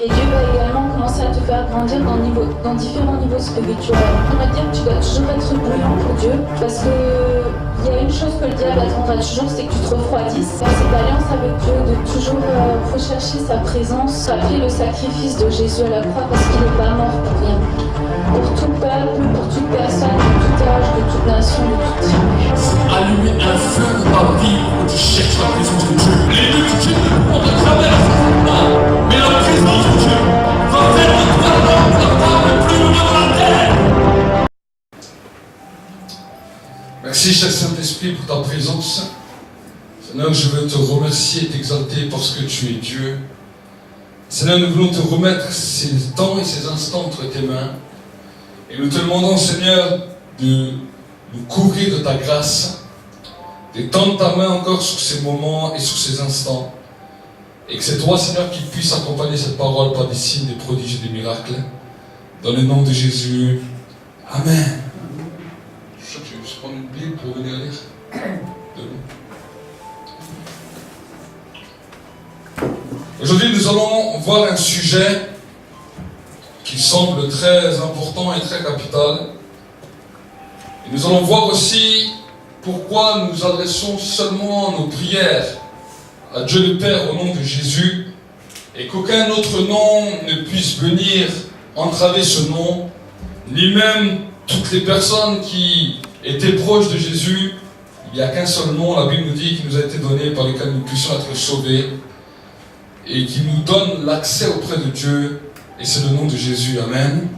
Et Dieu va également commencer à te faire grandir dans différents niveaux spirituels. On va dire que tu dois toujours être bouillant pour Dieu, parce que il y a une chose que le diable attendra toujours, c'est que tu te refroidisses. Dans cette alliance avec Dieu, de toujours rechercher sa présence, rappeler le sacrifice de Jésus à la croix, parce qu'il n'est pas mort pour rien. Pour tout peuple, pour toute personne, de tout âge, de toute nation, de toute tribu. Allumer un feu dans ta vie où tu cherches la présence de Dieu. Les deux de Dieu on te traverse, mais la présence de Dieu va faire de toi l'homme capable le plus loin de la terre. Merci, cher Saint-Esprit, pour ta présence. Seigneur, je veux te remercier et t'exalter parce que tu es Dieu. Seigneur, nous voulons te remettre ces temps et ces instants entre tes mains. Et nous te demandons, Seigneur, de nous couvrir de ta grâce, d'étendre ta main encore sur ces moments et sur ces instants. Et que c'est toi, Seigneur, qui puisse accompagner cette parole par des signes, des prodiges et des miracles. Dans le nom de Jésus. Amen. Je vais juste prendre une Bible pour venir lire. Aujourd'hui, nous allons voir un sujet qui semble très important et très capital. Et nous allons voir aussi pourquoi nous adressons seulement nos prières à Dieu le Père au nom de Jésus et qu'aucun autre nom ne puisse venir entraver ce nom, ni même toutes les personnes qui étaient proches de Jésus. Il n'y a qu'un seul nom, la Bible nous dit, qui nous a été donné par lequel nous puissions être sauvés et qui nous donne l'accès auprès de Dieu, et c'est le nom de Jésus. Amen.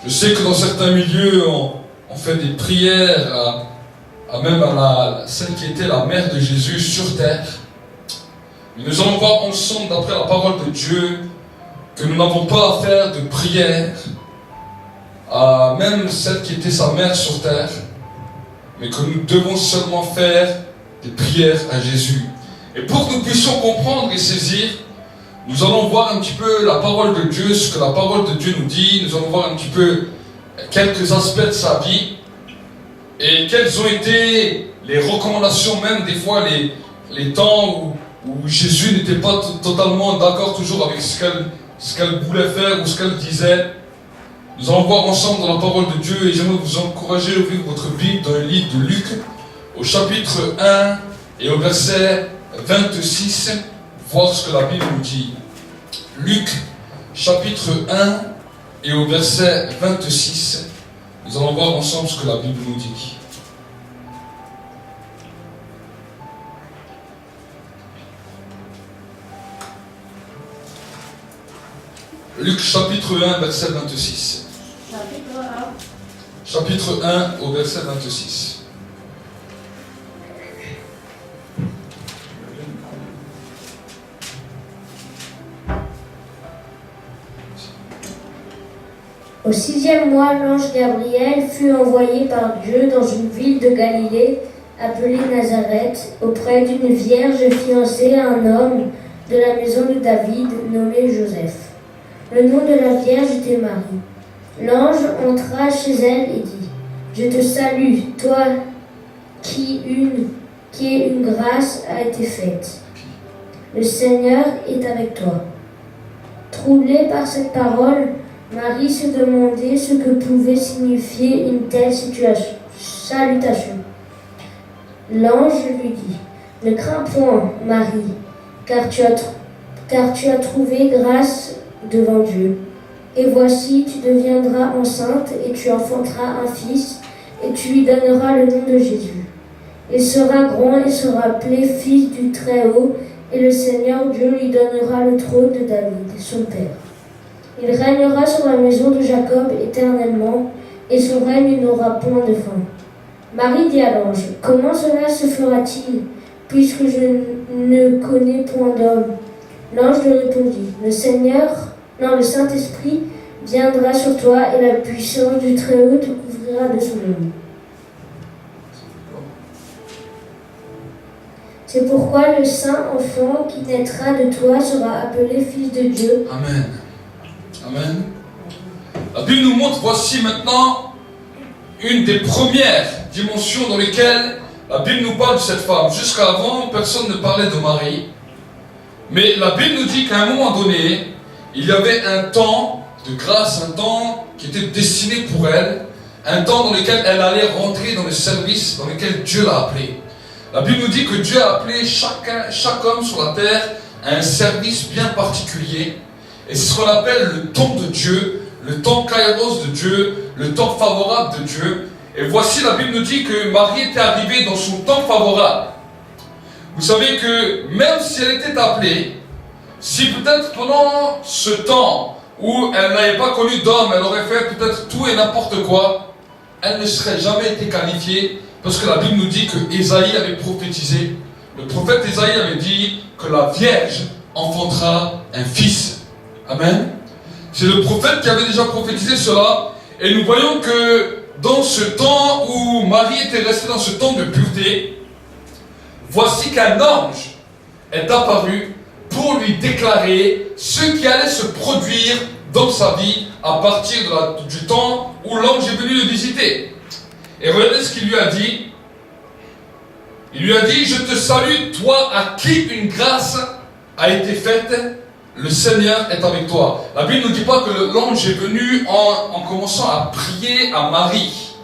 Je sais que dans certains milieux, on fait des prières à celle qui était la mère de Jésus sur terre. Mais nous allons voir ensemble, d'après la parole de Dieu, que nous n'avons pas à faire de prière à même celle qui était sa mère sur terre, mais que nous devons seulement faire des prières à Jésus. Et pour que nous puissions comprendre et saisir, nous allons voir un petit peu la parole de Dieu, ce que la parole de Dieu nous dit. Nous allons voir un petit peu quelques aspects de sa vie et quelles ont été les recommandations, même des fois les temps où Jésus n'était pas totalement d'accord toujours avec ce qu'elle voulait faire ou ce qu'elle disait. Nous allons voir ensemble dans la parole de Dieu et j'aimerais vous encourager à ouvrir votre Bible dans le livre de Luc au chapitre 1 et au verset 26, voir ce que la Bible nous dit. Luc, chapitre 1 et au verset 26, nous allons voir ensemble ce que la Bible nous dit. Luc, chapitre 1, verset 26. Chapitre 1 au verset 26. Au 6e mois, l'ange Gabriel fut envoyé par Dieu dans une ville de Galilée, appelée Nazareth, auprès d'une vierge fiancée à un homme de la maison de David, nommé Joseph. Le nom de la vierge était Marie. L'ange entra chez elle et dit : « Je te salue, toi qui une grâce a été faite. Le Seigneur est avec toi. » Troublée par cette parole, Marie se demandait ce que pouvait signifier une telle salutation. L'ange lui dit : « Ne crains point, Marie, car tu as trouvé grâce devant Dieu. Et voici, tu deviendras enceinte et tu enfanteras un fils, et tu lui donneras le nom de Jésus. Il sera grand et sera appelé Fils du Très-Haut, et le Seigneur Dieu lui donnera le trône de David, son père. Il régnera sur la maison de Jacob éternellement, et son règne n'aura point de fin. » Marie dit à l'ange : « Comment cela se fera-t-il, puisque je ne connais point d'homme ?» L'ange lui répondit : « Le Saint-Esprit viendra sur toi, et la puissance du Très-Haut te couvrira de son ombre. C'est pourquoi le saint enfant qui naîtra de toi sera appelé Fils de Dieu. » Amen. Amen. La Bible nous montre, voici maintenant une des premières dimensions dans lesquelles la Bible nous parle de cette femme. Jusqu'à avant, personne ne parlait de Marie. Mais la Bible nous dit qu'à un moment donné, il y avait un temps de grâce, un temps qui était destiné pour elle, un temps dans lequel elle allait rentrer dans le service dans lequel Dieu l'a appelée. La Bible nous dit que Dieu a appelé chaque homme sur la terre à un service bien particulier. Et c'est ce qu'on appelle le temps de Dieu, le temps kairos de Dieu, le temps favorable de Dieu. Et voici, la Bible nous dit que Marie était arrivée dans son temps favorable. Vous savez que même si elle était appelée, si peut-être pendant ce temps où elle n'avait pas connu d'homme, elle aurait fait peut-être tout et n'importe quoi, elle ne serait jamais été qualifiée, parce que la Bible nous dit que Ésaïe avait prophétisé. Le prophète Ésaïe avait dit que la Vierge enfantera un fils. Amen. C'est le prophète qui avait déjà prophétisé cela. Et nous voyons que dans ce temps où Marie était restée dans ce temps de pureté, voici qu'un ange est apparu pour lui déclarer ce qui allait se produire dans sa vie à partir du temps où l'ange est venu le visiter. Et regardez ce qu'il lui a dit. Il lui a dit: je te salue, toi à qui une grâce a été faite, le Seigneur est avec toi. La Bible ne dit pas que l'ange est venu en commençant à prier à Marie.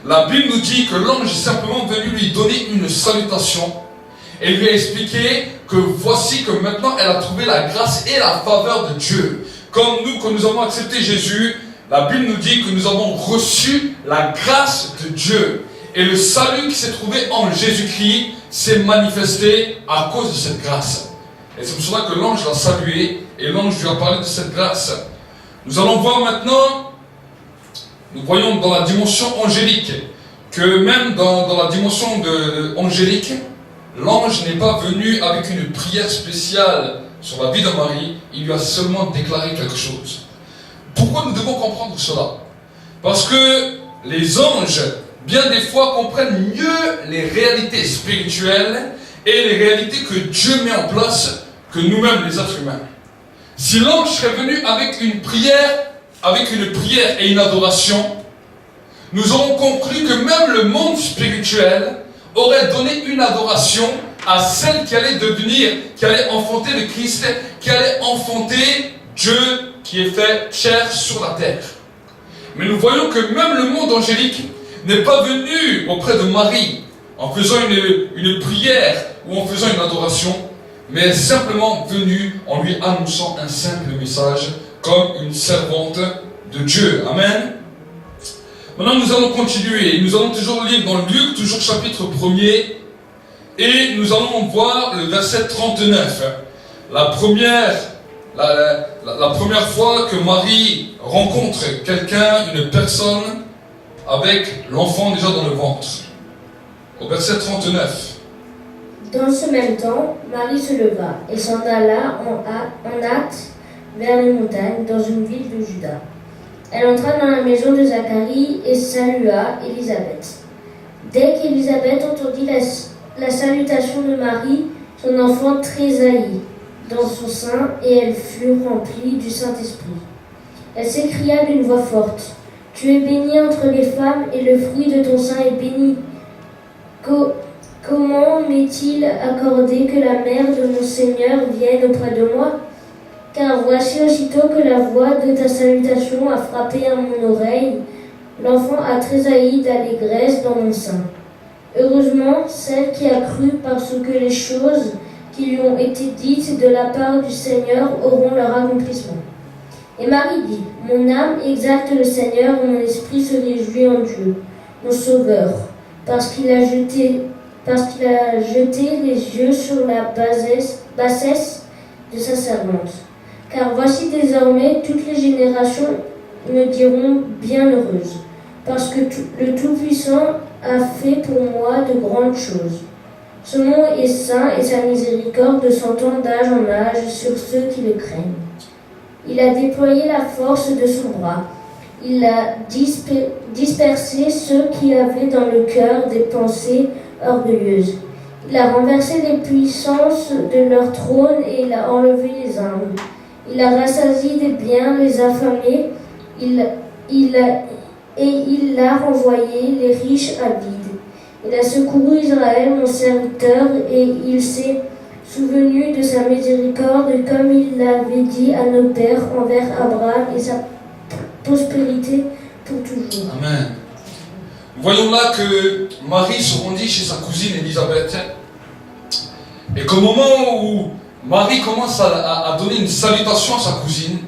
La Bible nous dit que l'ange est simplement venu lui donner une salutation et lui a expliqué que voici que maintenant elle a trouvé la grâce et la faveur de Dieu. Comme nous, quand nous avons accepté Jésus, la Bible nous dit que nous avons reçu la grâce de Dieu. Et le salut qui s'est trouvé en Jésus-Christ s'est manifesté à cause de cette grâce. Et c'est pour cela que l'ange l'a salué et l'ange lui a parlé de cette grâce. Nous allons voir maintenant, nous voyons dans la dimension angélique, que même dans la dimension angélique, l'ange n'est pas venu avec une prière spéciale sur la vie de Marie, il lui a seulement déclaré quelque chose. Pourquoi nous devons comprendre cela? Parce que les anges, bien des fois, comprennent mieux les réalités spirituelles et les réalités que Dieu met en place que nous-mêmes les êtres humains. Si l'ange serait venu avec une prière et une adoration, nous aurons conclu que même le monde spirituel aurait donné une adoration à celle qui allait devenir, qui allait enfanter le Christ, qui allait enfanter Dieu qui est fait chair sur la terre. Mais nous voyons que même le monde angélique n'est pas venu auprès de Marie en faisant une prière ou en faisant une adoration, mais est simplement venu en lui annonçant un simple message comme une servante de Dieu. Amen. Maintenant nous allons continuer, nous allons toujours lire dans Luc, toujours chapitre 1er, et nous allons voir le verset 39. La première fois que Marie rencontre quelqu'un, une personne, avec l'enfant déjà dans le ventre. Au verset 39. Dans ce même temps, Marie se leva et s'en alla en hâte vers les montagnes, dans une ville de Juda. Elle entra dans la maison de Zacharie et salua Élisabeth. Dès qu'Élisabeth entendit la salutation de Marie, son enfant tressaillit dans son sein et elle fut remplie du Saint-Esprit. Elle s'écria d'une voix forte: Tu es bénie entre les femmes et le fruit de ton sein est béni. Comment m'est-il accordé que la mère de mon Seigneur vienne auprès de moi? Car voici, aussitôt que la voix de ta salutation a frappé à mon oreille, l'enfant a tressailli d'allégresse dans mon sein. Heureusement, celle qui a cru parce que les choses qui lui ont été dites de la part du Seigneur auront leur accomplissement. Et Marie dit: Mon âme exalte le Seigneur et mon esprit se réjouit en Dieu, mon Sauveur, parce qu'il a jeté les yeux sur la bassesse de sa servante. Car voici désormais toutes les générations me diront bienheureuse, parce que le Tout-Puissant a fait pour moi de grandes choses. Son nom est saint et sa miséricorde s'entend d'âge en âge sur ceux qui le craignent. Il a déployé la force de son bras. Il a dispersé ceux qui avaient dans le cœur des pensées orgueilleuses. Il a renversé les puissances de leur trône et il a enlevé les humbles. Il a rassasié des biens les affamés. Il a renvoyé les riches à vide. Il a secouru Israël, mon serviteur, et il s'est souvenu de sa miséricorde, comme il l'avait dit à nos pères envers Abraham et sa prospérité pour toujours. Amen. Nous voyons là que Marie se rendit chez sa cousine Élisabeth. Et qu'au moment où Marie commence à donner une salutation à sa cousine,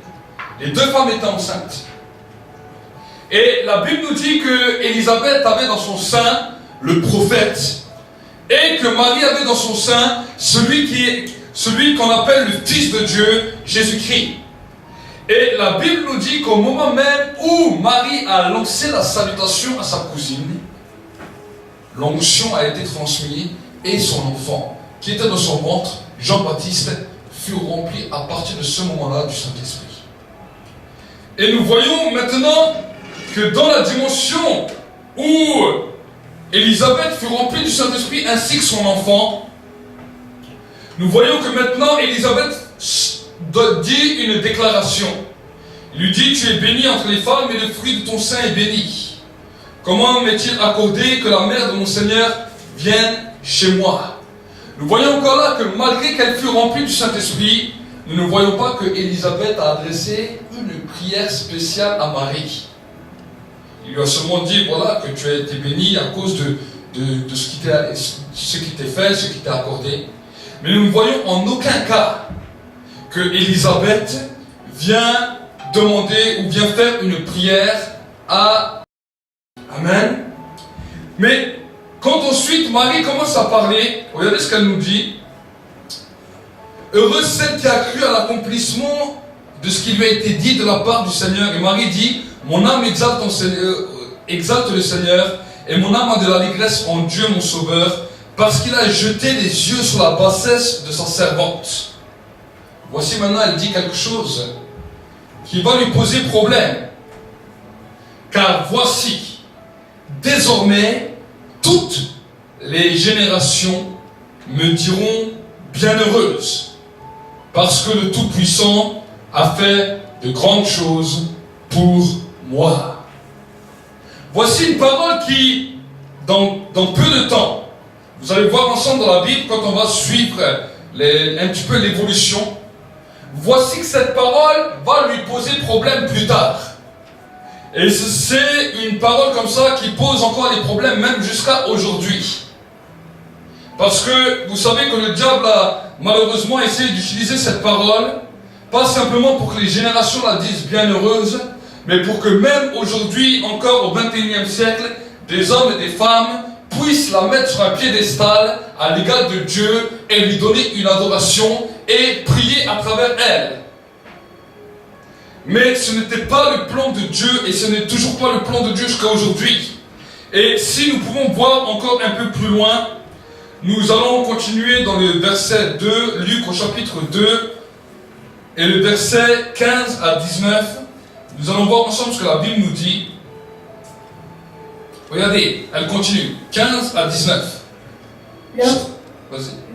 les deux femmes étaient enceintes. Et la Bible nous dit que Élisabeth avait dans son sein le prophète. Et que Marie avait dans son sein celui qu'on appelle le Fils de Dieu, Jésus-Christ. Et la Bible nous dit qu'au moment même où Marie a lancé la salutation à sa cousine, l'onction a été transmise et son enfant, qui était dans son ventre, Jean-Baptiste, fut rempli à partir de ce moment-là du Saint-Esprit. Et nous voyons maintenant que dans la dimension où Élisabeth fut remplie du Saint-Esprit ainsi que son enfant, nous voyons que maintenant Élisabeth dit une déclaration. Il lui dit: tu es bénie entre les femmes et le fruit de ton sein est béni. Comment m'est-il accordé que la mère de mon Seigneur vienne chez moi? Nous voyons encore là que malgré qu'elle fut remplie du Saint-Esprit, nous ne voyons pas que Élisabeth a adressé une prière spéciale à Marie. Il lui a seulement dit: voilà, que tu as été bénie à cause de ce qui t'est fait, ce qui t'est accordé. Mais nous ne voyons en aucun cas que Élisabeth vient demander ou vient faire une prière à Amen. Mais quand ensuite Marie commence à parler, regardez ce qu'elle nous dit: heureuse celle qui a cru à l'accomplissement de ce qui lui a été dit de la part du Seigneur. Et Marie dit: mon âme exalte le Seigneur, et mon âme a de l'allégresse en Dieu mon Sauveur, parce qu'il a jeté les yeux sur la bassesse de sa servante. Voici maintenant, elle dit quelque chose qui va lui poser problème. Car voici, désormais, toutes les générations me diront bienheureuse, parce que le Tout-Puissant a fait de grandes choses pour moi. Voici une parole qui, dans peu de temps, vous allez voir ensemble dans la Bible, quand on va suivre un petit peu l'évolution, voici que cette parole va lui poser problème plus tard. Et c'est une parole comme ça qui pose encore des problèmes même jusqu'à aujourd'hui. Parce que vous savez que le diable a malheureusement essayé d'utiliser cette parole, pas simplement pour que les générations la disent bienheureuse, mais pour que même aujourd'hui, encore au XXIe siècle, des hommes et des femmes puissent la mettre sur un piédestal à l'égard de Dieu et lui donner une adoration et prier à travers elle. Mais ce n'était pas le plan de Dieu et ce n'est toujours pas le plan de Dieu jusqu'à aujourd'hui. Et si nous pouvons voir encore un peu plus loin, nous allons continuer dans le verset 2, Luc au chapitre 2, et le verset 15 à 19. Nous allons voir ensemble ce que la Bible nous dit. Regardez, elle continue. 15 à 19.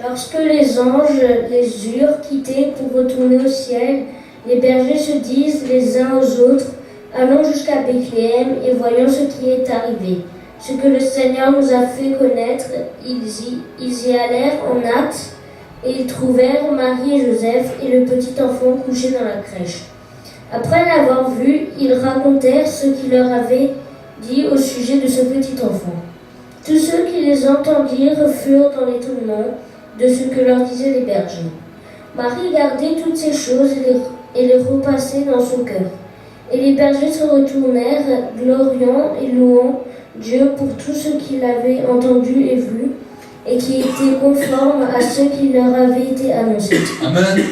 Lorsque les anges les eurent quittés pour retourner au ciel, les bergers se disent les uns aux autres: allons jusqu'à Bethléem et voyons ce qui est arrivé. Ce que le Seigneur nous a fait connaître. Ils y allèrent en hâte, et ils trouvèrent Marie et Joseph et le petit enfant couché dans la crèche. Après l'avoir vu, ils racontèrent ce qu'il leur avait dit au sujet de ce petit enfant. Tous ceux qui les entendirent furent dans l'étonnement de ce que leur disaient les bergers. Marie gardait toutes ces choses et les repassait dans son cœur. Et les bergers se retournèrent, gloriant et louant Dieu pour tout ce qu'ils avaient entendu et vu, et qui était conforme à ce qui leur avait été annoncé. Amen.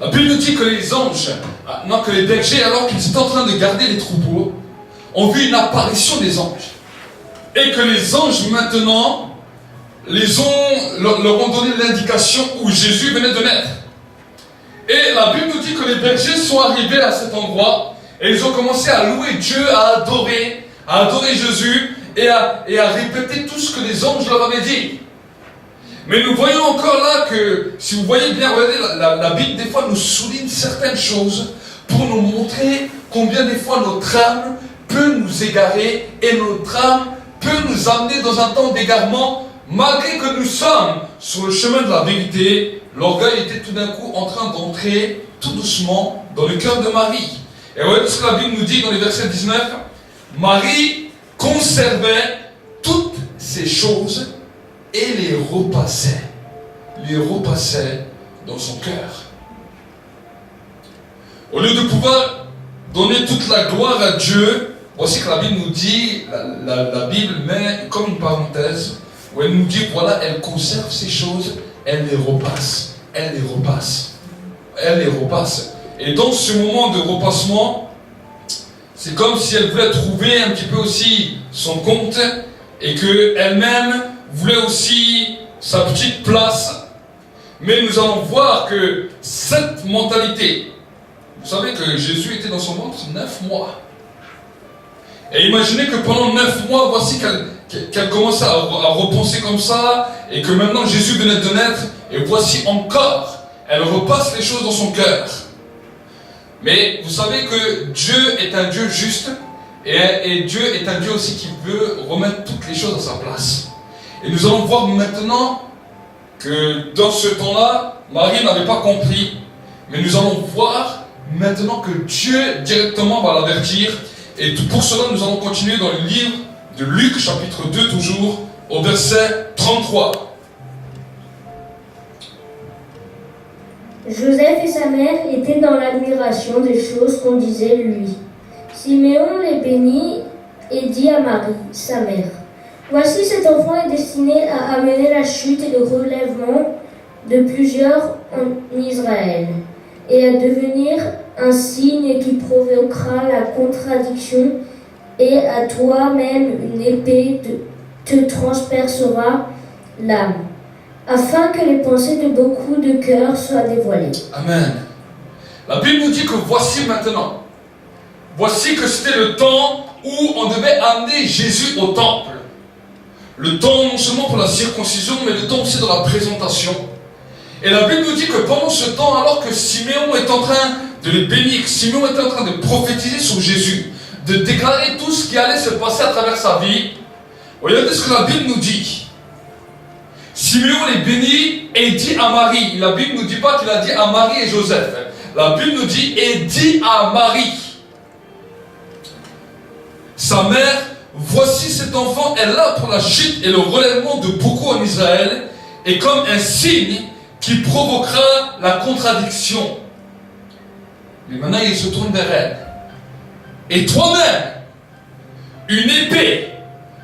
La Bible nous dit que que les bergers, alors qu'ils étaient en train de garder les troupeaux, ont vu une apparition des anges. Et que les anges maintenant leur ont donné l'indication où Jésus venait de naître. Et la Bible nous dit que les bergers sont arrivés à cet endroit et ils ont commencé à louer Dieu, à adorer Jésus et à répéter tout ce que les anges leur avaient dit. Mais nous voyons encore là que, si vous voyez bien, regardez, la Bible des fois nous souligne certaines choses pour nous montrer combien des fois notre âme peut nous égarer et notre âme peut nous amener dans un temps d'égarement malgré que nous sommes sur le chemin de la vérité l'orgueil était tout d'un coup en train d'entrer tout doucement dans le cœur de Marie. Et voyez ce que la Bible nous dit dans les versets 19. Marie conservait toutes ces choses et les repassait dans son cœur. Au lieu de pouvoir donner toute la gloire à Dieu, voici que la Bible nous dit, la Bible met comme une parenthèse, où elle nous dit, voilà, elle conserve ces choses, elle les repasse. Et dans ce moment de repassement, c'est comme si elle voulait trouver un petit peu aussi son compte et qu'elle-même voulait aussi sa petite place. Mais nous allons voir que cette mentalité, vous savez que Jésus était dans son ventre 9 mois. Et imaginez que pendant 9 mois, voici qu'elle commençait à repenser comme ça, et que maintenant Jésus venait de naître, et voici encore, elle repasse les choses dans son cœur. Mais vous savez que Dieu est un Dieu juste, et Dieu est un Dieu aussi qui veut remettre toutes les choses à sa place. Et nous allons voir maintenant que dans ce temps-là, Marie n'avait pas compris, mais nous allons voir maintenant que Dieu directement va l'avertir. Et pour cela, nous allons continuer dans le livre de Luc, chapitre 2, toujours, au verset 33. Joseph et sa mère étaient dans l'admiration des choses qu'on disait lui. Siméon les bénit et dit à Marie, sa mère, « Voici cet enfant est destiné à amener la chute et le relèvement de plusieurs en Israël, et à devenir un signe qui provoquera la contradiction, et à toi-même une épée te transpercera l'âme, afin que les pensées de beaucoup de cœurs soient dévoilées. » Amen. La Bible nous dit que voici maintenant, voici que c'était le temps où on devait amener Jésus au temple. Le temps non seulement pour la circoncision, mais le temps aussi de la présentation. Et la Bible nous dit que pendant ce temps, alors que Siméon est en train de les bénir, Siméon est en train de prophétiser sur Jésus, de déclarer tout ce qui allait se passer à travers sa vie, regardez ce que la Bible nous dit. Siméon les bénit et dit à Marie. La Bible ne nous dit pas qu'il a dit à Marie et Joseph. La Bible nous dit et dit à Marie, sa mère, voici cet enfant est là pour la chute et le relèvement de beaucoup en Israël, et comme un signe qui provoquera la contradiction. Mais maintenant il se tourne vers elle. Et toi-même, une épée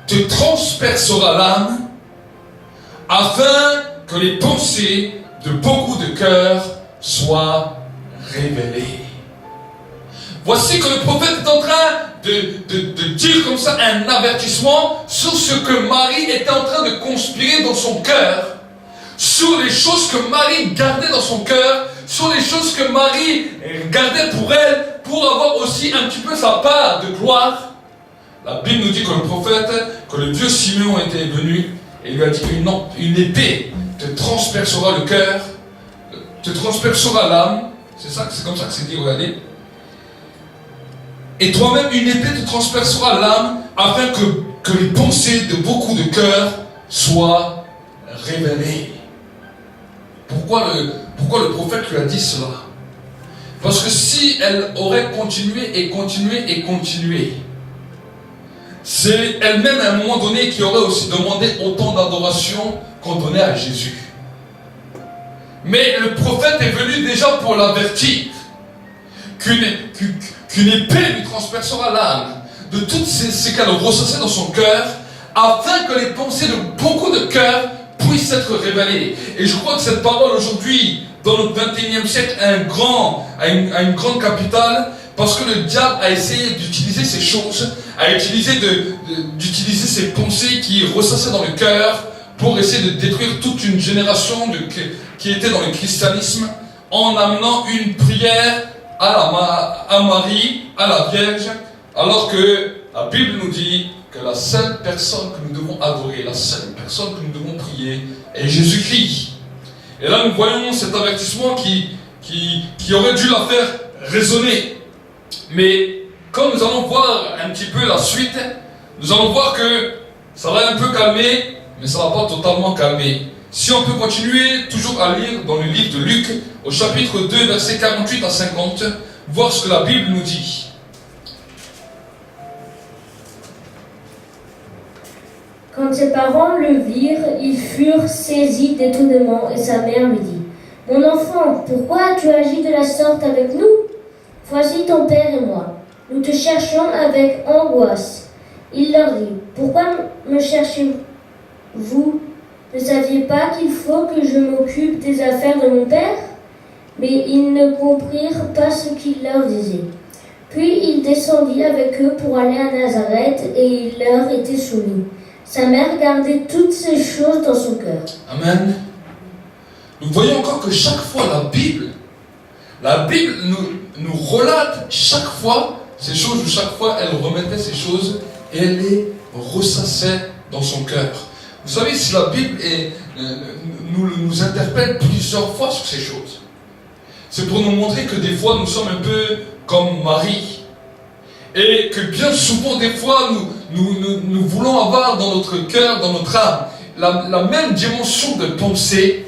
te transpercera l'âme, afin que les pensées de beaucoup de cœurs soient révélées. Voici que le prophète est en train de dire comme ça un avertissement sur ce que Marie était en train de conspirer dans son cœur, sur les choses que Marie gardait dans son cœur, sur les choses que Marie gardait pour elle, pour avoir aussi un petit peu sa part de gloire. La Bible nous dit que le prophète, que le Dieu Siméon était venu et lui a dit une épée te transpercera le cœur, te transpercera l'âme. C'est comme ça que c'est dit, regardez. Et toi-même, une épée te transpercera l'âme, afin que les pensées de beaucoup de cœurs soient révélées. Pourquoi le prophète lui a dit cela? Parce que si elle aurait continué, c'est elle-même à un moment donné qui aurait aussi demandé autant d'adoration qu'on donnait à Jésus. Mais le prophète est venu déjà pour l'avertir qu'une épée lui transpercera l'âme de toutes ce qu'elle ressassait dans son cœur, afin que les pensées de beaucoup de cœurs puissent être révélées. Et je crois que cette parole aujourd'hui, dans le 21e siècle, a une grande capitale, parce que le diable a essayé d'utiliser ces choses, d'utiliser ces pensées qui ressassaient dans le cœur pour essayer de détruire toute une génération qui était dans le christianisme, en amenant une prière à Marie, à la Vierge, alors que la Bible nous dit que la seule personne que nous devons adorer, la seule personne que nous devons prier est Jésus-Christ. Et là nous voyons cet avertissement qui aurait dû la faire raisonner. Mais quand nous allons voir un petit peu la suite, nous allons voir que ça va un peu calmer, mais ça ne va pas totalement calmer. Si on peut continuer toujours à lire dans le livre de Luc, au chapitre 2, versets 48 à 50, voir ce que la Bible nous dit. Quand ses parents le virent, ils furent saisis d'étonnement et sa mère lui dit: Mon enfant, pourquoi as-tu agi de la sorte avec nous? Voici ton père et moi. Nous te cherchions avec angoisse. Il leur dit: Pourquoi me cherchez-vous? Ne saviez pas qu'il faut que je m'occupe des affaires de mon père? Mais ils ne comprirent pas ce qu'il leur disait. Puis il descendit avec eux pour aller à Nazareth et il leur était soumis. Sa mère gardait toutes ces choses dans son cœur. Amen. Nous voyons encore que chaque fois la Bible nous relate chaque fois ces choses, où chaque fois elle remettait ces choses et elle les ressassait dans son cœur. Vous savez, si la Bible nous interpelle plusieurs fois sur ces choses, c'est pour nous montrer que des fois nous sommes un peu comme Marie. Et que bien souvent, des fois, nous voulons avoir dans notre cœur, dans notre âme, la même dimension de pensée,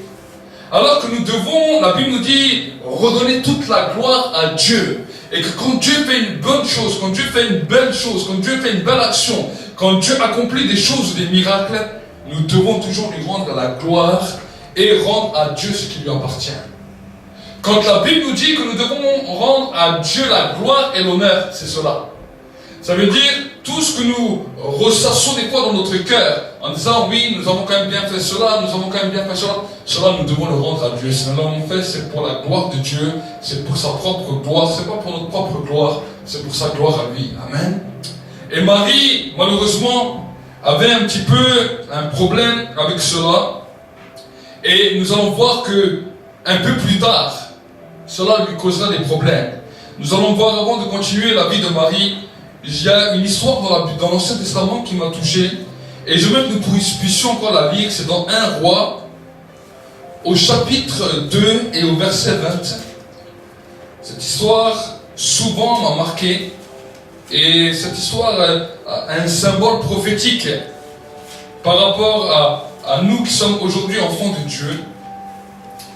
alors que nous devons, la Bible nous dit, redonner toute la gloire à Dieu. Et que quand Dieu fait une bonne chose, quand Dieu fait une belle chose, quand Dieu fait une belle action, quand Dieu accomplit des choses, des miracles, nous devons toujours lui rendre la gloire et rendre à Dieu ce qui lui appartient. Quand la Bible nous dit que nous devons rendre à Dieu la gloire et l'honneur, c'est cela. Ça veut dire tout ce que nous ressassons des fois dans notre cœur, en disant oui, nous avons quand même bien fait cela, nous avons quand même bien fait cela, cela nous devons le rendre à Dieu. Si nous l'avons fait, c'est pour la gloire de Dieu, c'est pour sa propre gloire, c'est pas pour notre propre gloire, c'est pour sa gloire à lui. Amen. Et Marie, malheureusement, avait un petit peu un problème avec cela. Et nous allons voir que un peu plus tard, cela lui causera des problèmes. Nous allons voir, avant de continuer la vie de Marie, il y a une histoire dans l'Ancien Testament qui m'a touché. Et je veux que nous puissions encore la lire. C'est dans 1 Roi, au chapitre 2 et au verset 20. Cette histoire, souvent, m'a marqué. Et cette histoire a un symbole prophétique par rapport à nous qui sommes aujourd'hui enfants de Dieu.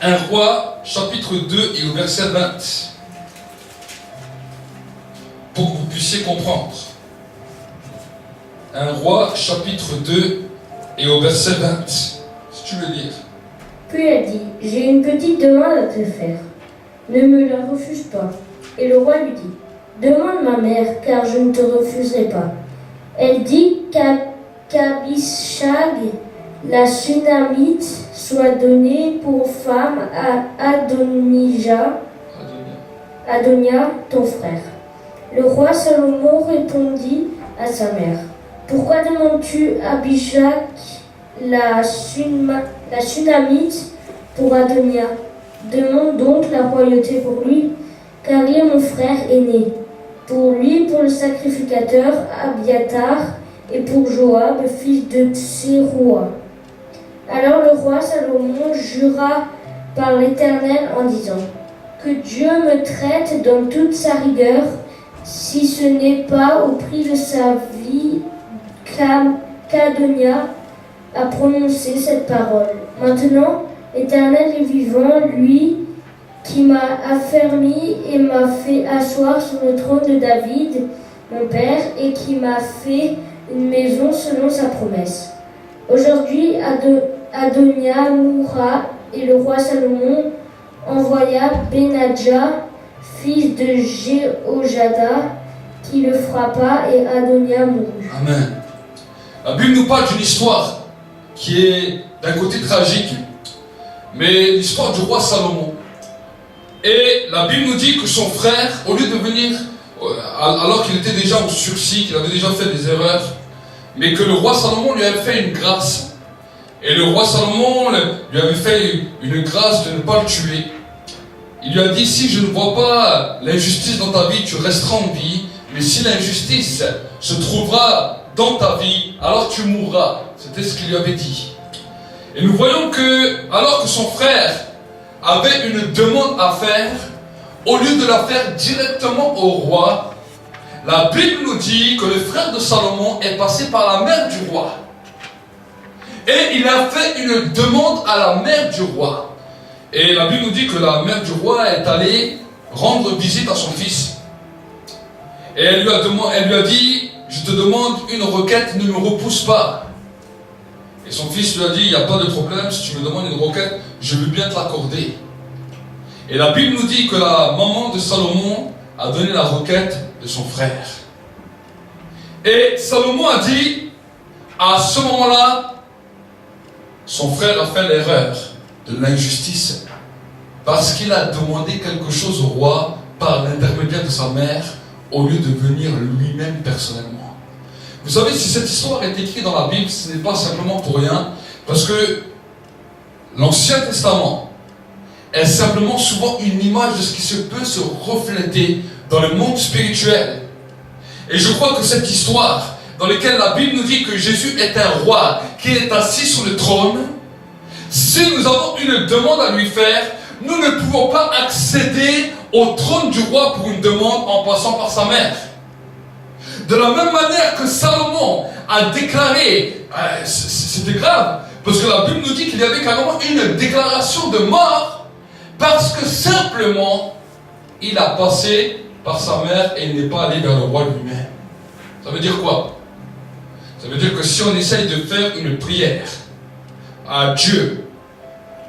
1 Roi, chapitre 2 et au verset 20. Pour que vous puissiez comprendre. 1 Roi, chapitre 2 et au verset 20. Si tu veux lire. Puis elle dit: J'ai une petite demande à te faire. Ne me la refuse pas. Et le roi lui dit: Demande ma mère, car je ne te refuserai pas. Elle dit qu'Abishag, la Sunamite, soit donnée pour femme à Adonia, ton frère. Le roi Salomon répondit à sa mère: Pourquoi demandes-tu Abishag, la Sunamite, pour Adonia? Demande donc la royauté pour lui, car il est mon frère aîné. Pour lui, pour le sacrificateur Abiatar, et pour Joab, fils de Tséroua. Alors le roi Salomon jura par l'Éternel en disant: Que Dieu me traite dans toute sa rigueur, si ce n'est pas au prix de sa vie qu'Adonia a prononcé cette parole. Maintenant, l'Éternel est vivant, lui qui m'a affermi et m'a fait asseoir sur le trône de David, mon père, et qui m'a fait une maison selon sa promesse. Aujourd'hui, Adonia mourra, et le roi Salomon envoya Benadja, fils de Jéhojada, qui le frappa, et Adonia mourut. Amen. La Bible nous parle d'une histoire qui est d'un côté tragique, mais l'histoire du roi Salomon. Et la Bible nous dit que son frère, au lieu de venir, alors qu'il était déjà au sursis, qu'il avait déjà fait des erreurs, mais que le roi Salomon lui avait fait une grâce. Et le roi Salomon lui avait fait une grâce de ne pas le tuer. Il lui a dit: si je ne vois pas l'injustice dans ta vie, tu resteras en vie. Mais si l'injustice se trouvera dans ta vie, alors tu mourras. C'était ce qu'il lui avait dit. Et nous voyons que, alors que son frère avait une demande à faire, au lieu de la faire directement au roi, la Bible nous dit que le frère de Salomon est passé par la mère du roi. Et il a fait une demande à la mère du roi. Et la Bible nous dit que la mère du roi est allée rendre visite à son fils. Et elle lui a dit, je te demande une requête, ne me repousse pas. Et son fils lui a dit, il n'y a pas de problème, si tu me demandes une requête, je veux bien te l'accorder. Et la Bible nous dit que la maman de Salomon a donné la requête de son frère. Et Salomon a dit, à ce moment-là, son frère a fait l'erreur de l'injustice parce qu'il a demandé quelque chose au roi par l'intermédiaire de sa mère au lieu de venir lui-même personnellement. Vous savez, si cette histoire est écrite dans la Bible, ce n'est pas simplement pour rien, parce que l'Ancien Testament est simplement souvent une image de ce qui peut se refléter dans le monde spirituel. Et je crois que cette histoire, dans laquelle la Bible nous dit que Jésus est un roi qui est assis sur le trône, si nous avons une demande à lui faire, nous ne pouvons pas accéder au trône du roi pour une demande en passant par sa mère. De la même manière que Salomon a déclaré, c'était grave, parce que la Bible nous dit qu'il y avait carrément une déclaration de mort, parce que simplement, il a passé par sa mère et il n'est pas allé vers le roi lui-même. Ça veut dire quoi? Ça veut dire que si on essaye de faire une prière à Dieu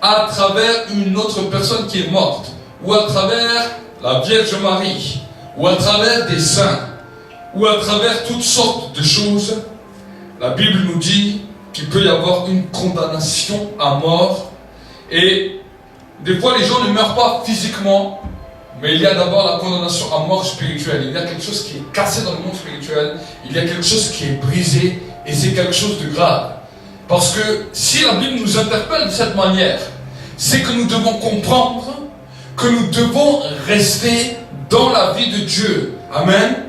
à travers une autre personne qui est morte, ou à travers la Vierge Marie, ou à travers des saints, ou à travers toutes sortes de choses, la Bible nous dit qu'il peut y avoir une condamnation à mort. Et des fois les gens ne meurent pas physiquement, mais il y a d'abord la condamnation à mort spirituelle. Il y a quelque chose qui est cassé dans le monde spirituel, il y a quelque chose qui est brisé, et c'est quelque chose de grave. Parce que si la Bible nous interpelle de cette manière, c'est que nous devons comprendre que nous devons rester dans la vie de Dieu. Amen.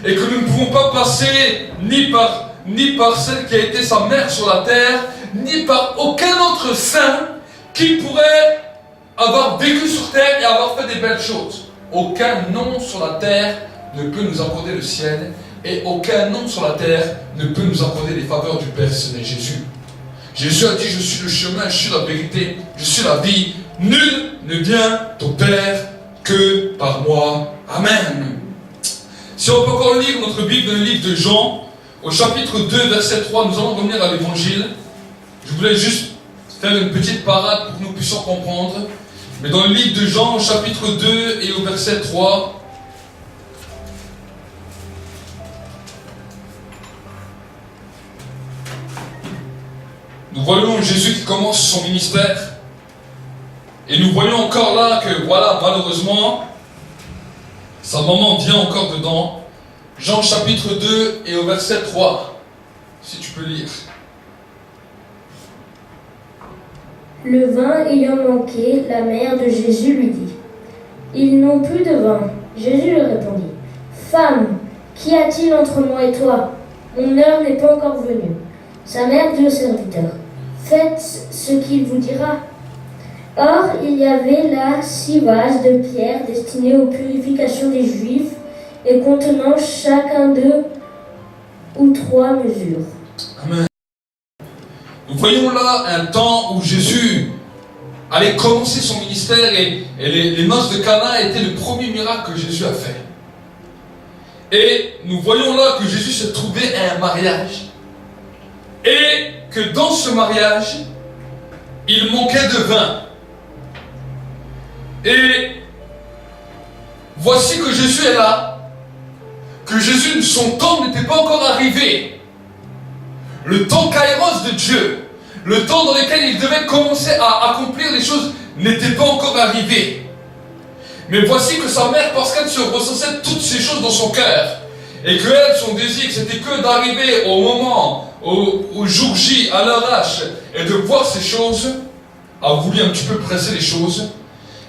Et que nous ne pouvons pas passer ni par celle qui a été sa mère sur la terre, ni par aucun autre saint qui pourrait avoir vécu sur terre et avoir fait des belles choses. Aucun nom sur la terre ne peut nous accorder le ciel, et aucun nom sur la terre ne peut nous accorder les faveurs du Père, ce n'est Jésus. Jésus a dit, je suis le chemin, je suis la vérité, je suis la vie. Nul ne vient au Père que par moi. Amen. Si on peut encore lire notre Bible dans le livre de Jean, au chapitre 2, verset 3, nous allons revenir à l'évangile. Je voulais juste faire une petite parade pour que nous puissions comprendre. Mais dans le livre de Jean, au chapitre 2 et au verset 3, nous voyons Jésus qui commence son ministère. Et nous voyons encore là que, voilà, malheureusement, sa maman vient encore dedans. Jean chapitre 2 et au verset 3, si tu peux lire. Le vin ayant manqué, la mère de Jésus lui dit, « Ils n'ont plus de vin. » Jésus lui répondit, « Femme, qu'y a-t-il entre moi et toi? Mon heure n'est pas encore venue. » Sa mère dit au serviteur, « Faites ce qu'il vous dira. » Or, il y avait là 6 vases de pierre destinés aux purifications des Juifs et contenant chacun d'eux ou 3 mesures. Amen. Nous voyons là un temps où Jésus allait commencer son ministère et les noces de Cana étaient le premier miracle que Jésus a fait. Et nous voyons là que Jésus se trouvait à un mariage et que dans ce mariage, il manquait de vin. Et voici que Jésus est là, que Jésus, son temps n'était pas encore arrivé. Le temps kairos de Dieu, le temps dans lequel il devait commencer à accomplir les choses, n'était pas encore arrivé. Mais voici que sa mère, parce qu'elle se recensait toutes ces choses dans son cœur, et que elle, son désir, c'était que d'arriver au moment, au jour J, à l'heure H, et de voir ces choses, a voulu un petit peu presser les choses.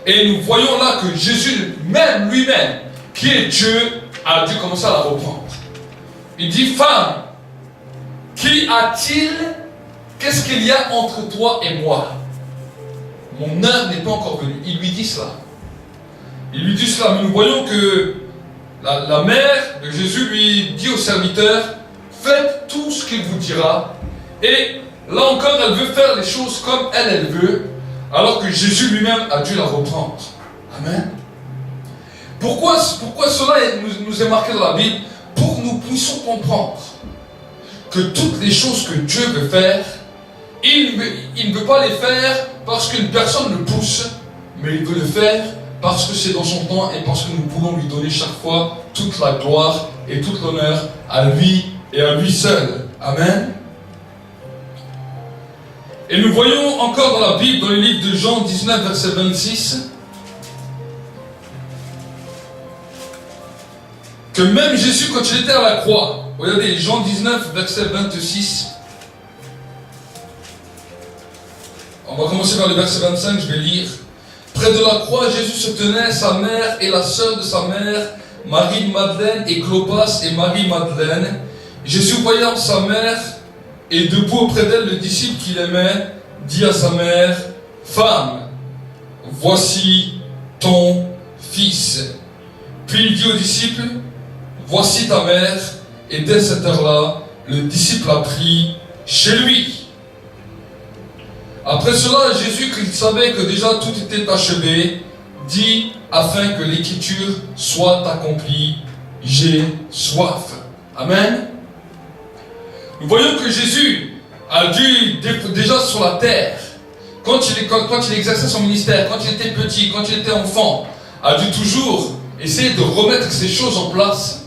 Et nous voyons là que Jésus, même lui-même, qui est Dieu, a dû commencer à la reprendre. Il dit, femme, qu'y a-t-il? Qu'est-ce qu'il y a entre toi et moi? Mon heure n'est pas encore venue. Il lui dit cela. Il lui dit cela. Mais nous voyons que la mère de Jésus lui dit au serviteur, faites tout ce qu'il vous dira. Et là encore, elle veut faire les choses comme elle veut, alors que Jésus lui-même a dû la reprendre. Amen. Pourquoi cela nous est marqué dans la Bible? Pour que nous puissions comprendre que toutes les choses que Dieu veut faire, il ne veut pas les faire parce qu'une personne le pousse, mais il veut le faire parce que c'est dans son temps et parce que nous voulons lui donner chaque fois toute la gloire et tout l'honneur à lui et à lui seul. Amen. Et nous voyons encore dans la Bible, dans le livre de Jean 19, verset 26, que même Jésus, quand il était à la croix, regardez, Jean 19, verset 26, on va commencer par le verset 25, je vais lire. Près de la croix, Jésus se tenait, sa mère et la sœur de sa mère, Marie-Madeleine et Clopas et Marie-Madeleine. Jésus, voyant sa mère et debout auprès d'elle, le disciple qu'il aimait, dit à sa mère, « Femme, voici ton fils. » Puis il dit au disciple, « Voici ta mère. » Et dès cette heure-là, le disciple a pris chez lui. Après cela, Jésus, qu'il savait que déjà tout était achevé, dit, afin que l'écriture soit accomplie, « J'ai soif. » Amen. Nous voyons que Jésus a dû, déjà sur la terre, quand il exerçait son ministère, quand il était petit, quand il était enfant, a dû toujours essayer de remettre ces choses en place.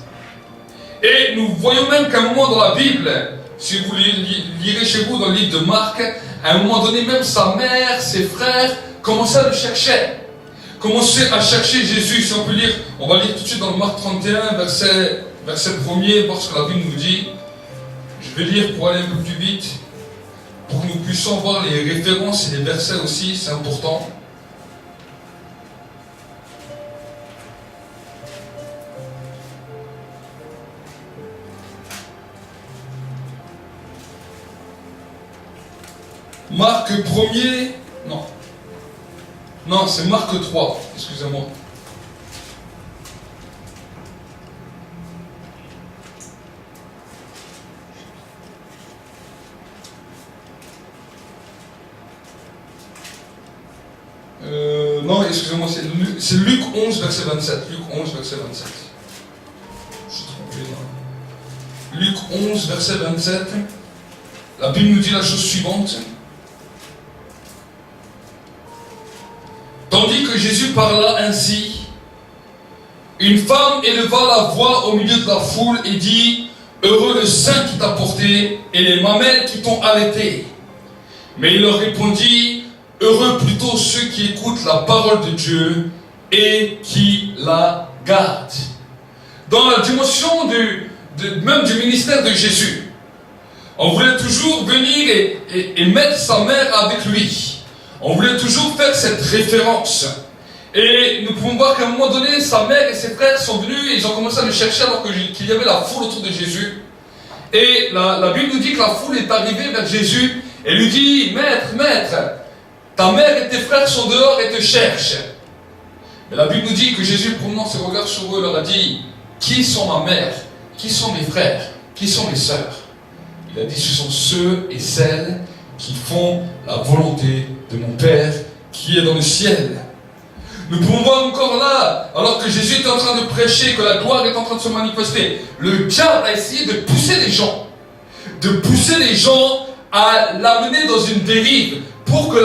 Et nous voyons même qu'à un moment dans la Bible, si vous lirez chez vous dans le livre de Marc, à un moment donné, même sa mère, ses frères, commençaient à le chercher. Commençaient à chercher Jésus. Si on peut lire, on va lire tout de suite dans le Marc 31, verset 1er, voir ce que la Bible nous dit. Je vais lire pour aller un peu plus vite, pour que nous puissions voir les références et les versets aussi, c'est important. Marc 1er, non, c'est Marc 3, excusez-moi. Non, excusez-moi, c'est Luc 11, verset 27. Luc 11, verset 27. Je suis trompé là. Luc 11, verset 27. La Bible nous dit la chose suivante. Tandis que Jésus parla ainsi, une femme éleva la voix au milieu de la foule et dit, « Heureux le sein qui t'a porté et les mamelles qui t'ont allaité. » Mais il leur répondit, « Heureux plutôt ceux qui écoutent la parole de Dieu et qui la gardent. » Dans la dimension même du ministère de Jésus, on voulait toujours venir et mettre sa mère avec lui. On voulait toujours faire cette référence. Et nous pouvons voir qu'à un moment donné, sa mère et ses frères sont venus et ils ont commencé à le chercher alors qu'il y avait la foule autour de Jésus. Et la Bible nous dit que la foule est arrivée vers Jésus et lui dit, « Maître, ta mère et tes frères sont dehors et te cherchent. » Mais la Bible nous dit que Jésus, promenant ses regards sur eux, leur a dit, « Qui sont ma mère? Qui sont mes frères? Qui sont mes sœurs ?» Il a dit, « Ce sont ceux et celles qui font la volonté de mon Père qui est dans le ciel. » Nous pouvons voir encore là, alors que Jésus est en train de prêcher, que la gloire est en train de se manifester, le diable a essayé de pousser les gens à l'amener dans une dérive pour que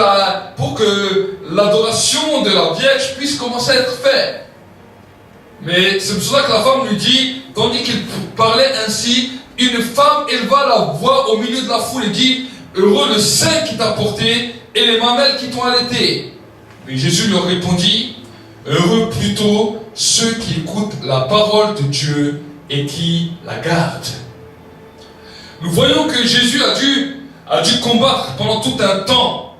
l'adoration de la Vierge puisse commencer à être faite. Mais c'est pour cela que la femme lui dit, tandis qu'il parlait ainsi, une femme éleva la voix au milieu de la foule et dit, « Heureux le sein qui t'a porté et les mamelles qui t'ont allaité. » Mais Jésus leur répondit, « Heureux plutôt ceux qui écoutent la parole de Dieu et qui la gardent. » Nous voyons que Jésus a dû combattre pendant tout un temps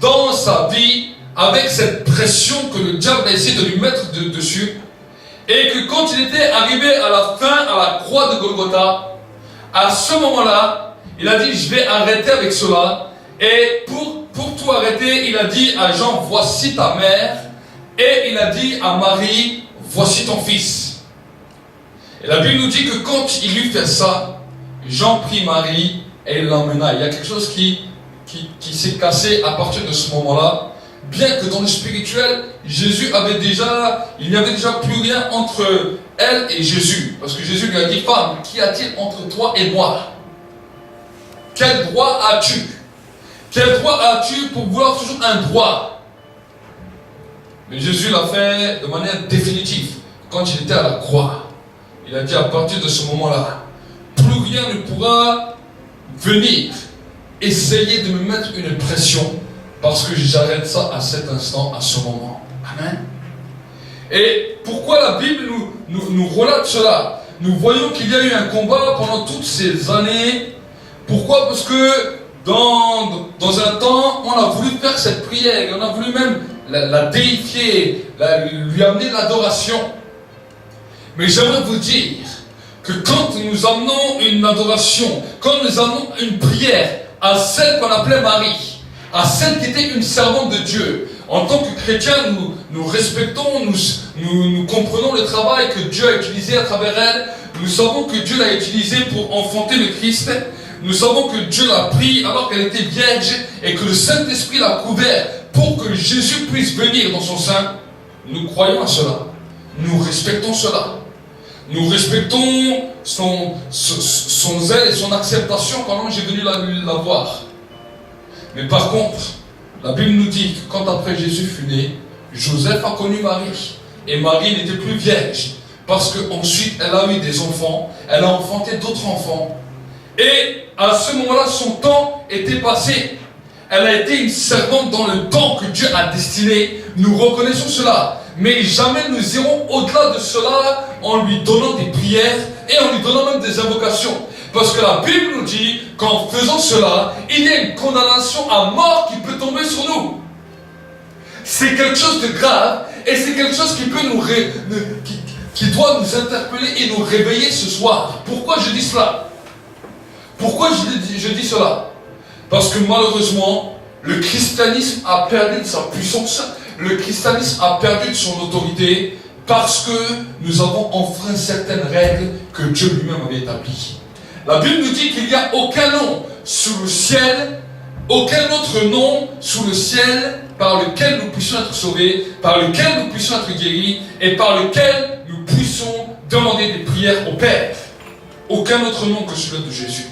dans sa vie avec cette pression que le diable a essayé de lui mettre dessus, et que quand il était arrivé à la fin, à la croix de Golgotha, à ce moment-là, il a dit, je vais arrêter avec cela. Et pour tout arrêter, il a dit à Jean, voici ta mère. Et il a dit à Marie, voici ton fils. Et la Bible nous dit que quand il eut fait ça, Jean prit Marie, et il l'emmena. Il y a quelque chose qui s'est cassé à partir de ce moment-là. Bien que dans le spirituel, il n'y avait déjà plus rien entre elle et Jésus. Parce que Jésus lui a dit, femme, qu'y a-t-il entre toi et moi? Quel droit as-tu? Quel droit as-tu pour vouloir toujours un droit? Mais Jésus l'a fait de manière définitive. Quand il était à la croix, il a dit à partir de ce moment-là, plus rien ne pourra venir essayer de me mettre une pression parce que j'arrête ça à cet instant, à ce moment. Amen. Et pourquoi la Bible nous relate cela? Nous voyons qu'il y a eu un combat pendant toutes ces années. Pourquoi? Parce que dans un temps, on a voulu faire cette prière, on a voulu même la déifier, lui amener l'adoration. Mais j'aimerais vous dire que quand nous amenons une adoration, quand nous amenons une prière à celle qu'on appelait Marie, à celle qui était une servante de Dieu, en tant que chrétiens, nous respectons, nous comprenons le travail que Dieu a utilisé à travers elle. Nous savons que Dieu l'a utilisé pour enfanter le Christ. Nous savons que Dieu l'a pris alors qu'elle était vierge et que le Saint-Esprit l'a couvert pour que Jésus puisse venir dans son sein. Nous croyons à cela. Nous respectons cela. Nous respectons son zèle et son acceptation quand l'ange est venu la voir. Mais par contre, la Bible nous dit que quand après Jésus fut né, Joseph a connu Marie. Et Marie n'était plus vierge. Parce qu'ensuite, elle a eu des enfants. Elle a enfanté d'autres enfants. Et à ce moment-là, son temps était passé. Elle a été une servante dans le temps que Dieu a destiné. Nous reconnaissons cela. Mais jamais nous irons au-delà de cela en lui donnant des prières et en lui donnant même des invocations. Parce que la Bible nous dit qu'en faisant cela, il y a une condamnation à mort qui peut tomber sur nous. C'est quelque chose de grave et c'est quelque chose qui peut qui doit nous interpeller et nous réveiller ce soir. Pourquoi je dis cela? Pourquoi je dis cela? Parce que malheureusement, le christianisme a perdu de sa puissance, le christianisme a perdu de son autorité parce que nous avons enfreint certaines règles que Dieu lui-même avait établies. La Bible nous dit qu'il n'y a aucun nom sous le ciel, aucun autre nom sous le ciel par lequel nous puissions être sauvés, par lequel nous puissions être guéris et par lequel nous puissions demander des prières au Père. Aucun autre nom que celui de Jésus.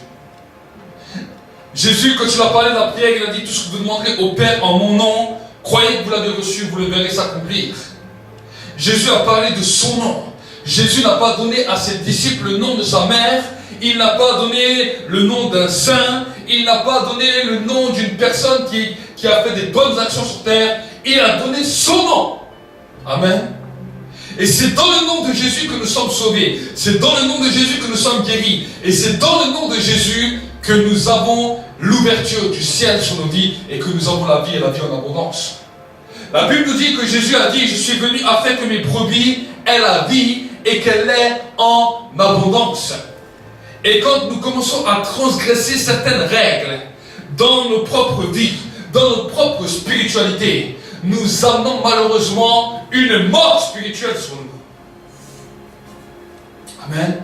Jésus, quand il a parlé de la prière, il a dit tout ce que vous demanderez au Père en mon nom, croyez que vous l'avez reçu, vous le verrez s'accomplir. Jésus a parlé de son nom. Jésus n'a pas donné à ses disciples le nom de sa mère. Il n'a pas donné le nom d'un saint. Il n'a pas donné le nom d'une personne qui a fait des bonnes actions sur terre. Il a donné son nom. Amen. Et c'est dans le nom de Jésus que nous sommes sauvés. C'est dans le nom de Jésus que nous sommes guéris. Et c'est dans le nom de Jésus que nous avons l'ouverture du ciel sur nos vies et que nous avons la vie et la vie en abondance. La Bible nous dit que Jésus a dit, je suis venu afin que mes brebis aient la vie et qu'elle l'ait en abondance. Et quand nous commençons à transgresser certaines règles dans nos propres vies, dans notre propre spiritualité, nous amenons malheureusement une mort spirituelle sur nous. Amen.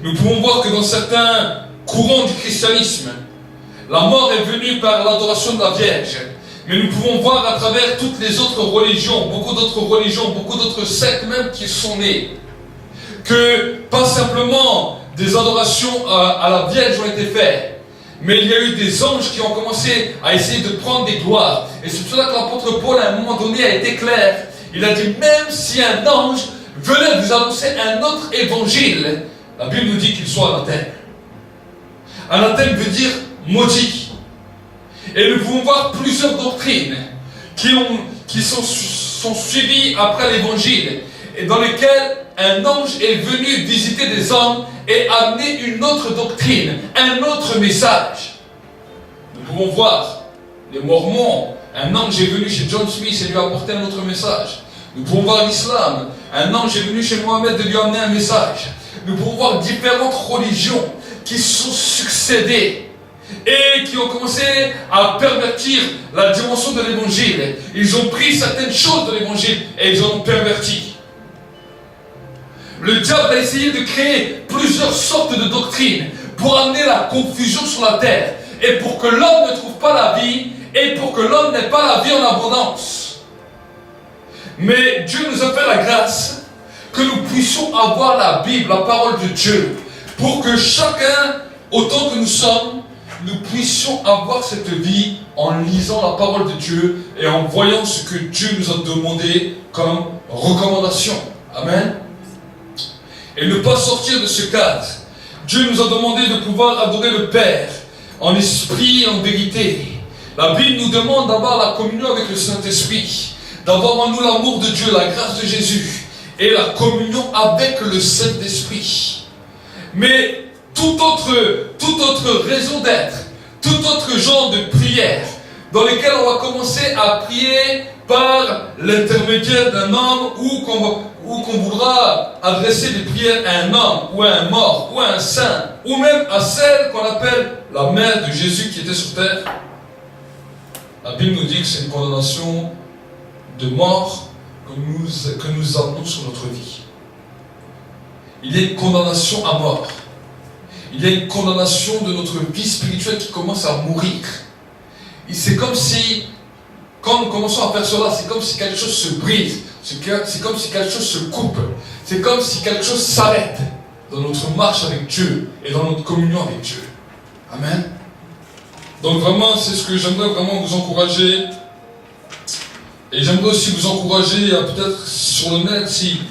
Nous pouvons voir que dans certains courants du christianisme, la mort est venue par l'adoration de la Vierge. Mais nous pouvons voir à travers toutes les autres religions, beaucoup d'autres sectes même qui sont nées, que pas simplement des adorations à la Vierge ont été faites, mais il y a eu des anges qui ont commencé à essayer de prendre des gloires. Et c'est pour cela que l'apôtre Paul, à un moment donné, a été clair. Il a dit, même si un ange venait vous annoncer un autre évangile, la Bible nous dit qu'il soit anathème. Anathème veut dire maudit. Et nous pouvons voir plusieurs doctrines qui sont suivies après l'évangile, et dans lesquelles un ange est venu visiter des hommes et amener une autre doctrine, un autre message. Nous pouvons voir les Mormons, un ange est venu chez John Smith et lui a apporté un autre message. Nous pouvons voir l'islam, un ange est venu chez Mohammed et lui a amené un message. Nous pouvons voir différentes religions qui sont succédées et qui ont commencé à pervertir la dimension de l'évangile. Ils ont pris certaines choses de l'évangile et ils en ont perverti. Le diable a essayé de créer plusieurs sortes de doctrines pour amener la confusion sur la terre, et pour que l'homme ne trouve pas la vie, et pour que l'homme n'ait pas la vie en abondance. Mais Dieu nous a fait la grâce que nous puissions avoir la Bible, la parole de Dieu, pour que chacun, autant que nous sommes, nous puissions avoir cette vie en lisant la parole de Dieu et en voyant ce que Dieu nous a demandé comme recommandation. Amen. Et ne pas sortir de ce cadre. Dieu nous a demandé de pouvoir adorer le Père en esprit et en vérité. La Bible nous demande d'avoir la communion avec le Saint-Esprit, d'avoir en nous l'amour de Dieu, la grâce de Jésus et la communion avec le Saint-Esprit. Mais toute autre raison d'être, tout autre genre de prière dans lesquelles on va commencer à prier par l'intermédiaire d'un homme ou qu'on voudra adresser des prières à un homme ou à un mort ou à un saint ou même à celle qu'on appelle la mère de Jésus qui était sur terre, la Bible nous dit que c'est une condamnation de mort que nous amenons sur notre vie. Il y a une condamnation à mort. Il y a une condamnation de notre vie spirituelle qui commence à mourir. Et c'est comme si, quand nous commençons à faire cela, c'est comme si quelque chose se brise. C'est comme si quelque chose se coupe. C'est comme si quelque chose s'arrête dans notre marche avec Dieu et dans notre communion avec Dieu. Amen. Donc vraiment, c'est ce que j'aimerais vraiment vous encourager. Et j'aimerais aussi vous encourager à peut-être sur le net, si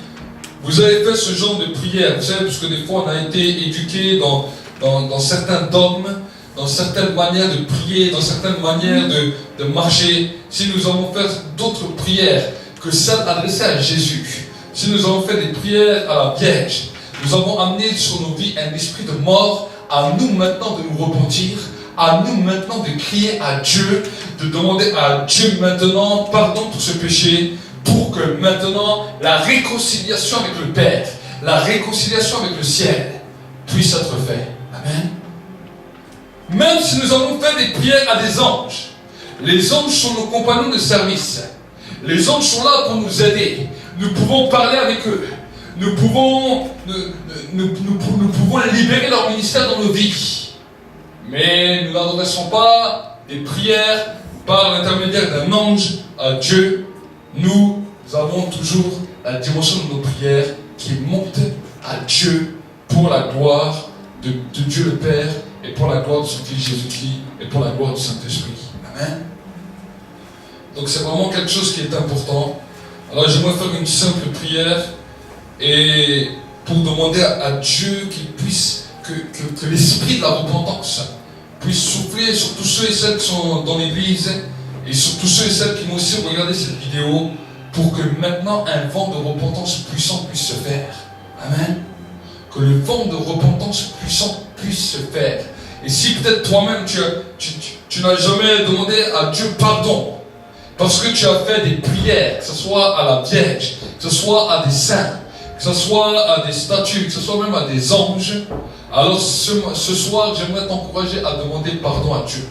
vous avez fait ce genre de prière, vous savez, parce que des fois on a été éduqués dans certains dogmes, dans certaines manières de prier, dans certaines manières de marcher. Si nous avons fait d'autres prières que celles adressées à Jésus, si nous avons fait des prières à la Vierge, nous avons amené sur nos vies un esprit de mort, à nous maintenant de nous repentir, à nous maintenant de crier à Dieu, de demander à Dieu maintenant pardon pour ce péché, pour que maintenant la réconciliation avec le Père, la réconciliation avec le ciel puisse être faite. Amen. Même si nous avons fait des prières à des anges, les anges sont nos compagnons de service. Les anges sont là pour nous aider. Nous pouvons parler avec eux. Nous pouvons libérer leur ministère dans nos vies. Mais nous n'adressons pas des prières par l'intermédiaire d'un ange à Dieu. Nous avons toujours la dimension de nos prières qui monte à Dieu pour la gloire de Dieu le Père et pour la gloire de son Fils Jésus-Christ et pour la gloire du Saint-Esprit. Amen. Donc c'est vraiment quelque chose qui est important. Alors j'aimerais faire une simple prière et pour demander à Dieu qu'il puisse, que l'esprit de la repentance puisse souffler sur tous ceux et celles qui sont dans l'église et sur tous ceux et celles qui vont aussi regarder cette vidéo pour que maintenant un vent de repentance puissant puisse se faire. Amen. Que le vent de repentance puissant puisse se faire. Et si peut-être toi-même tu n'as jamais demandé à Dieu pardon parce que tu as fait des prières, que ce soit à la Vierge, que ce soit à des saints, que ce soit à des statues, que ce soit même à des anges, alors ce soir j'aimerais t'encourager à demander pardon à Dieu.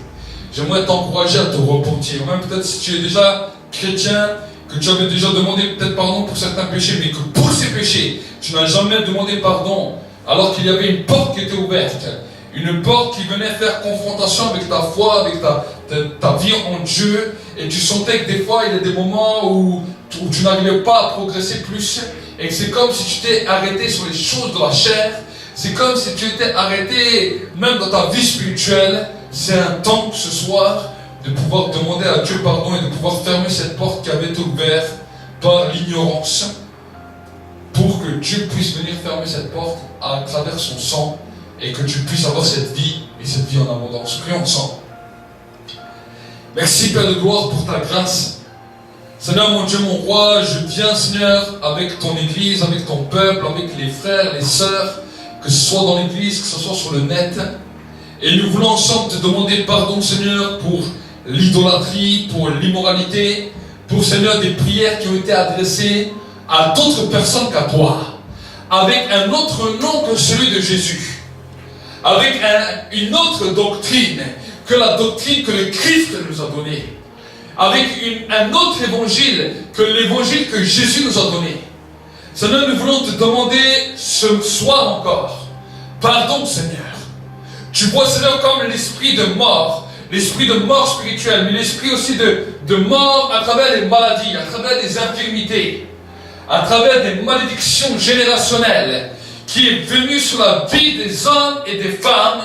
J'aimerais t'encourager à te repentir. Même peut-être si tu es déjà chrétien, que tu avais déjà demandé peut-être pardon pour certains péchés, mais que pour ces péchés, tu n'as jamais demandé pardon, alors qu'il y avait une porte qui était ouverte. Une porte qui venait faire confrontation avec ta foi, avec ta vie en Dieu. Et tu sentais que des fois, il y a des moments où tu n'arrivais pas à progresser plus. Et c'est comme si tu t'es arrêté sur les choses de la chair. C'est comme si tu étais arrêté même dans ta vie spirituelle. C'est un temps ce soir de pouvoir demander à Dieu pardon et de pouvoir fermer cette porte qui avait été ouverte par l'ignorance. Pour que Dieu puisse venir fermer cette porte à travers son sang. Et que tu puisses avoir cette vie, et cette vie en abondance. Prions ensemble. Merci Père de gloire pour ta grâce. Seigneur mon Dieu, mon roi, je viens Seigneur avec ton église, avec ton peuple, avec les frères, les sœurs, que ce soit dans l'église, que ce soit sur le net. Et nous voulons ensemble te demander pardon Seigneur pour l'idolâtrie, pour l'immoralité, pour Seigneur des prières qui ont été adressées à d'autres personnes qu'à toi, avec un autre nom que celui de Jésus. Avec une autre doctrine que la doctrine que le Christ nous a donnée. Avec un autre évangile que l'évangile que Jésus nous a donné. Seigneur, nous voulons te demander ce soir encore, pardon Seigneur, Tu vois, Seigneur, comme l'esprit de mort spirituelle, mais l'esprit aussi de mort à travers les maladies, à travers les infirmités, à travers des malédictions générationnelles, qui est venu sur la vie des hommes et des femmes,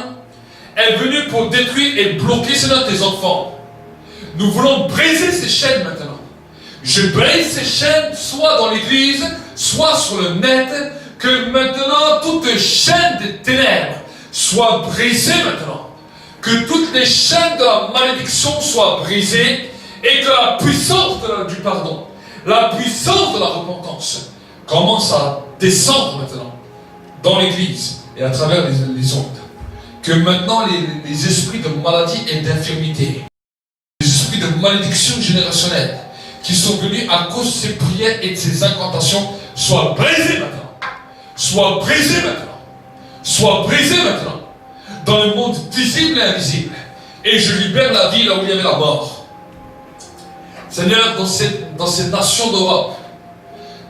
est venu pour détruire et bloquer, Seigneur, tes enfants. Nous voulons briser ces chaînes maintenant. Je brise ces chaînes, soit dans l'église, soit sur le net, que maintenant toute chaîne des ténèbres soit brisée maintenant. Que toutes les chaînes de la malédiction soient brisées et que la puissance du pardon, la puissance de la repentance commence à descendre maintenant dans l'église et à travers les ondes. Que maintenant les esprits de maladie et d'infirmité, les esprits de malédiction générationnelle qui sont venus à cause de ces prières et de ces incantations soient brisés maintenant. Soient brisés maintenant. Soient brisés maintenant. Dans le monde visible et invisible. Et je libère la vie là où il y avait la mort. Seigneur, dans ces nations d'Europe,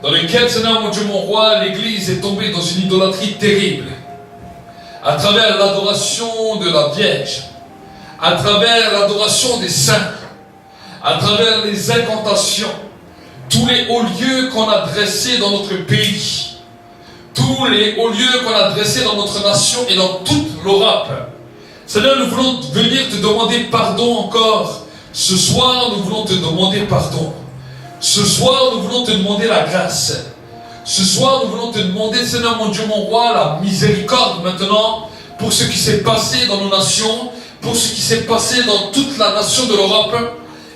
dans lesquelles, Seigneur mon Dieu, mon roi, l'Église est tombée dans une idolâtrie terrible, à travers l'adoration de la Vierge, à travers l'adoration des saints, à travers les incantations, tous les hauts lieux qu'on a dressés dans notre pays, tous les hauts lieux qu'on a dressés dans notre nation et dans toute l'Europe. Seigneur, nous voulons venir te demander pardon encore. Ce soir, nous voulons te demander pardon. Ce soir, nous voulons te demander la grâce. Ce soir, nous voulons te demander, Seigneur mon Dieu, mon roi, la miséricorde maintenant pour ce qui s'est passé dans nos nations, pour ce qui s'est passé dans toute la nation de l'Europe.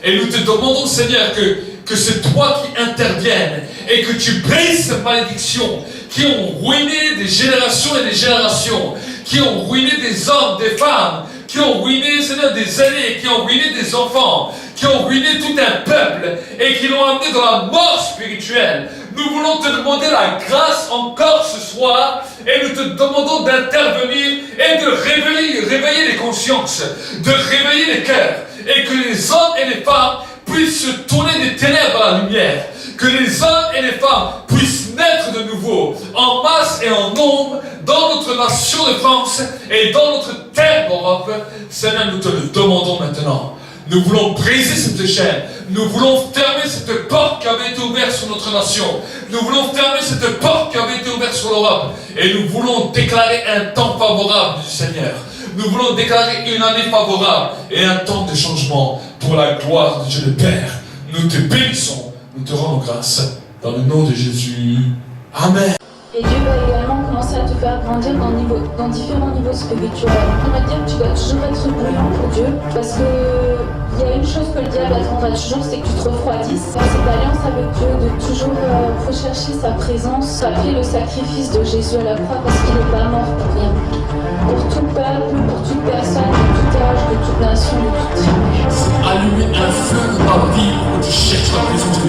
Et nous te demandons, Seigneur, que c'est toi qui interviennes et que tu brises ces malédictions qui ont ruiné des générations et des générations, qui ont ruiné des hommes, des femmes, qui ont ruiné, Seigneur, des aînés, qui ont ruiné des enfants, qui ont ruiné tout un peuple et qui l'ont amené dans la mort spirituelle. Nous voulons te demander la grâce encore ce soir et nous te demandons d'intervenir et de réveiller les consciences, de réveiller les cœurs et que les hommes et les femmes puissent se tourner des ténèbres à la lumière, que les hommes et les femmes puissent naître de nouveau, en masse et en nombre, dans notre nation de France et dans notre terre d'Europe. Seigneur, nous te le demandons maintenant. Nous voulons briser cette chaîne. Nous voulons fermer cette porte qui avait été ouverte sur notre nation. Nous voulons fermer cette porte qui avait été ouverte sur l'Europe. Et nous voulons déclarer un temps favorable du Seigneur. Nous voulons déclarer une année favorable et un temps de changement pour la gloire de Dieu le Père. Nous te bénissons, nous te rendons grâce dans le nom de Jésus. Amen. Et Dieu va également commencer à te faire grandir dans différents niveaux spirituels. On va dire que tu vas toujours être bruyant pour Dieu, parce que il y a une chose que le diable attendra toujours, c'est que tu te refroidisses. Dans cette alliance avec Dieu, de toujours rechercher sa présence après le sacrifice de Jésus à la croix, parce qu'il n'est pas mort pour rien. Pour tout peuple, pour toute personne, de tout âge, de toute nation, de toute tribu. Allumer un feu dans ta vie où tu cherches la présence